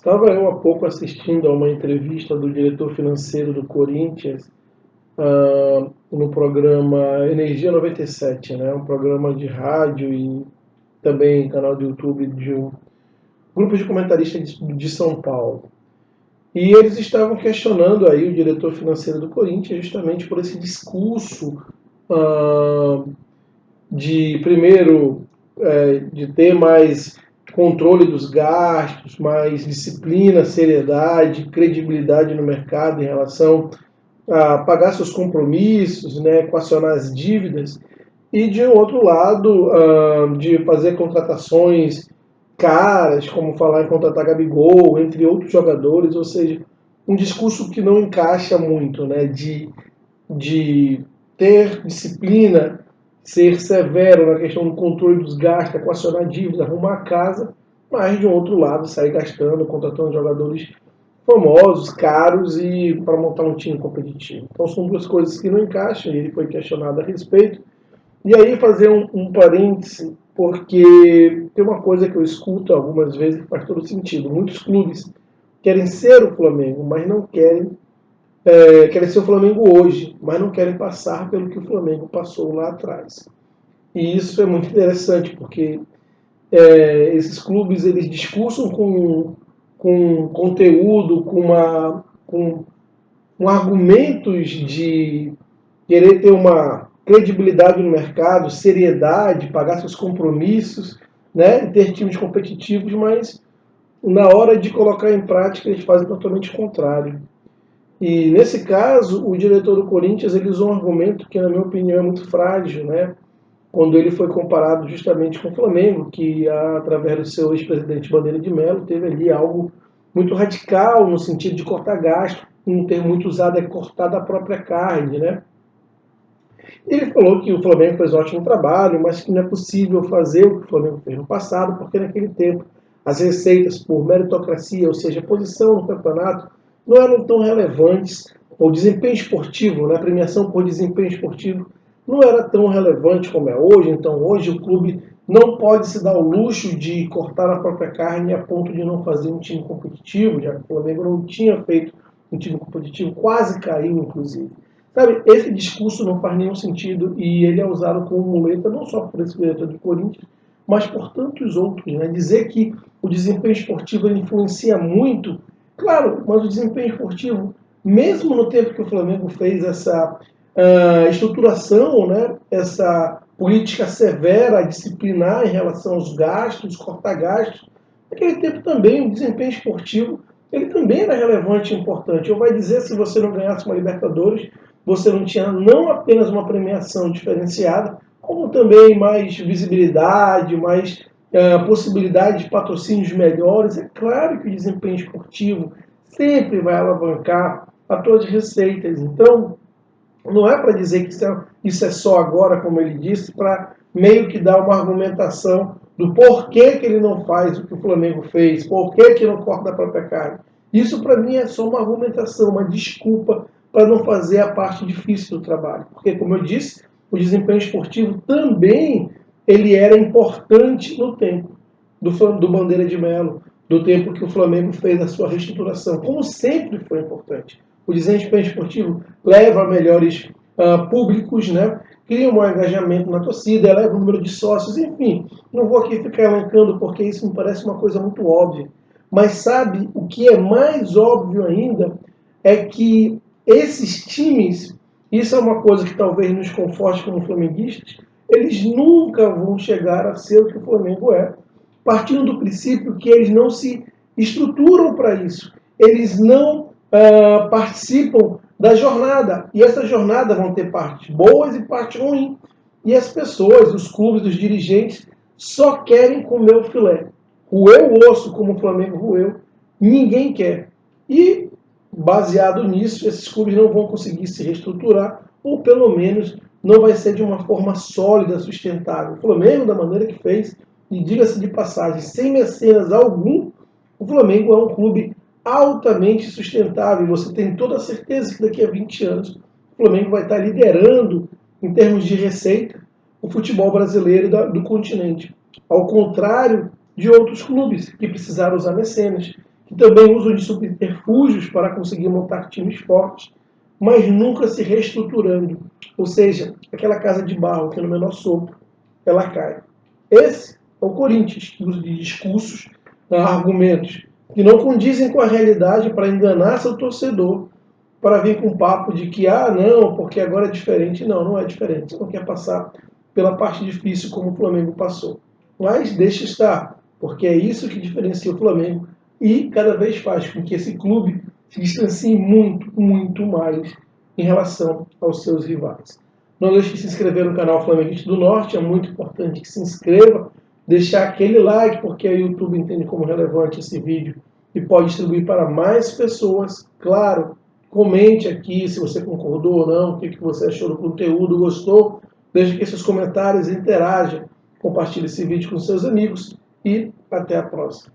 Estava eu há pouco assistindo a uma entrevista do diretor financeiro do Corinthians, no programa Energia 97, né? Um programa de rádio e também canal do YouTube de um grupo de comentaristas de São Paulo. E eles estavam questionando aí o diretor financeiro do Corinthians justamente por esse discurso ah, de, primeiro, de ter mais controle dos gastos, mais disciplina, seriedade, credibilidade no mercado em relação a pagar seus compromissos, né, equacionar as dívidas, e de outro lado, de fazer contratações caras, como falar em contratar Gabigol, entre outros jogadores, ou seja, um discurso que não encaixa muito, né, de ter disciplina, ser severo na questão do controle dos gastos, equacionar dívidas, arrumar a casa, mas de um outro lado sair gastando, contratando jogadores famosos, caros e para montar um time competitivo. Então são duas coisas que não encaixam e ele foi questionado a respeito. E aí fazer um parêntese, porque tem uma coisa que eu escuto algumas vezes que faz todo sentido. Muitos clubes querem ser o Flamengo, mas não querem ser o Flamengo hoje, mas não querem passar pelo que o Flamengo passou lá atrás. E isso é muito interessante, porque esses clubes eles discursam com conteúdo, com argumentos de querer ter uma credibilidade no mercado, seriedade, pagar seus compromissos, né, e ter times competitivos, mas na hora de colocar em prática eles fazem totalmente o contrário. E nesse caso, o diretor do Corinthians ele usou um argumento que, na minha opinião, é muito frágil, né? Quando ele foi comparado justamente com o Flamengo, que através do seu ex-presidente Bandeira de Mello teve ali algo muito radical no sentido de cortar gasto, um termo muito usado é cortar da própria carne, né? Ele falou que o Flamengo fez um ótimo trabalho, mas que não é possível fazer o que o Flamengo fez no passado, porque naquele tempo as receitas por meritocracia, ou seja, posição no campeonato, não eram tão relevantes, o desempenho esportivo, né, a premiação por desempenho esportivo, não era tão relevante como é hoje. Então hoje o clube não pode se dar o luxo de cortar a própria carne a ponto de não fazer um time competitivo, já que o Flamengo não tinha feito um time competitivo, quase caiu inclusive. Sabe, esse discurso não faz nenhum sentido e ele é usado como muleta não só por esse diretor do Corinthians, mas por tantos outros. Né? Dizer que o desempenho esportivo ele influencia muito, claro, mas o desempenho esportivo, mesmo no tempo que o Flamengo fez essa estruturação, né, essa política severa, disciplinar em relação aos gastos, cortar gastos, naquele tempo também o desempenho esportivo ele também era relevante e importante. Eu vai dizer, se você não ganhasse uma Libertadores, você não tinha não apenas uma premiação diferenciada, como também mais visibilidade, mais possibilidade de patrocínios melhores. É claro que o desempenho esportivo sempre vai alavancar as suas receitas. Então, não é para dizer que isso é só agora, como ele disse, para meio que dar uma argumentação do porquê que ele não faz o que o Flamengo fez, porquê que não corta da própria carne. Isso para mim é só uma argumentação, uma desculpa para não fazer a parte difícil do trabalho. Porque, como eu disse, o desempenho esportivo também ele era importante no tempo do Bandeira de Mello, do tempo que o Flamengo fez a sua reestruturação, como sempre foi importante. O desempenho esportivo leva a melhores públicos, né? Cria um engajamento na torcida, eleva o número de sócios, enfim. Não vou aqui ficar elencando porque isso me parece uma coisa muito óbvia. Mas sabe, o que é mais óbvio ainda é que esses times, isso é uma coisa que talvez nos conforte como flamenguistas, eles nunca vão chegar a ser o que o Flamengo é, partindo do princípio que eles não se estruturam para isso. Eles não participam da jornada. E essa jornada vão ter partes boas e partes ruins. E as pessoas, os clubes, os dirigentes, só querem comer o filé. Roer o osso como o Flamengo roeu, ninguém quer. E, baseado nisso, esses clubes não vão conseguir se reestruturar, ou pelo menos não vai ser de uma forma sólida, sustentável. O Flamengo, da maneira que fez, e diga-se de passagem, sem mecenas algum, o Flamengo é um clube altamente sustentável. Você tem toda a certeza que daqui a 20 anos o Flamengo vai estar liderando, em termos de receita, o futebol brasileiro do continente. Ao contrário de outros clubes que precisaram usar mecenas, que que também usam de subterfúgios para conseguir montar times fortes, mas nunca se reestruturando. Ou seja, aquela casa de barro que no menor sopro ela cai. Esse é o Corinthians, que usa de discursos, argumentos que não condizem com a realidade para enganar seu torcedor, para vir com um papo de que, não, porque agora é diferente. Não, não é diferente. Você não quer passar pela parte difícil como o Flamengo passou. Mas deixa estar, porque é isso que diferencia o Flamengo e cada vez faz com que esse clube se distancie muito, muito mais em relação aos seus rivais. Não deixe de se inscrever no canal Flamenguista do Norte, é muito importante que se inscreva, deixar aquele like, porque o YouTube entende como relevante esse vídeo e pode distribuir para mais pessoas. Claro, comente aqui se você concordou ou não, o que você achou do conteúdo, gostou. Deixe aqui seus comentários, interaja, compartilhe esse vídeo com seus amigos e até a próxima.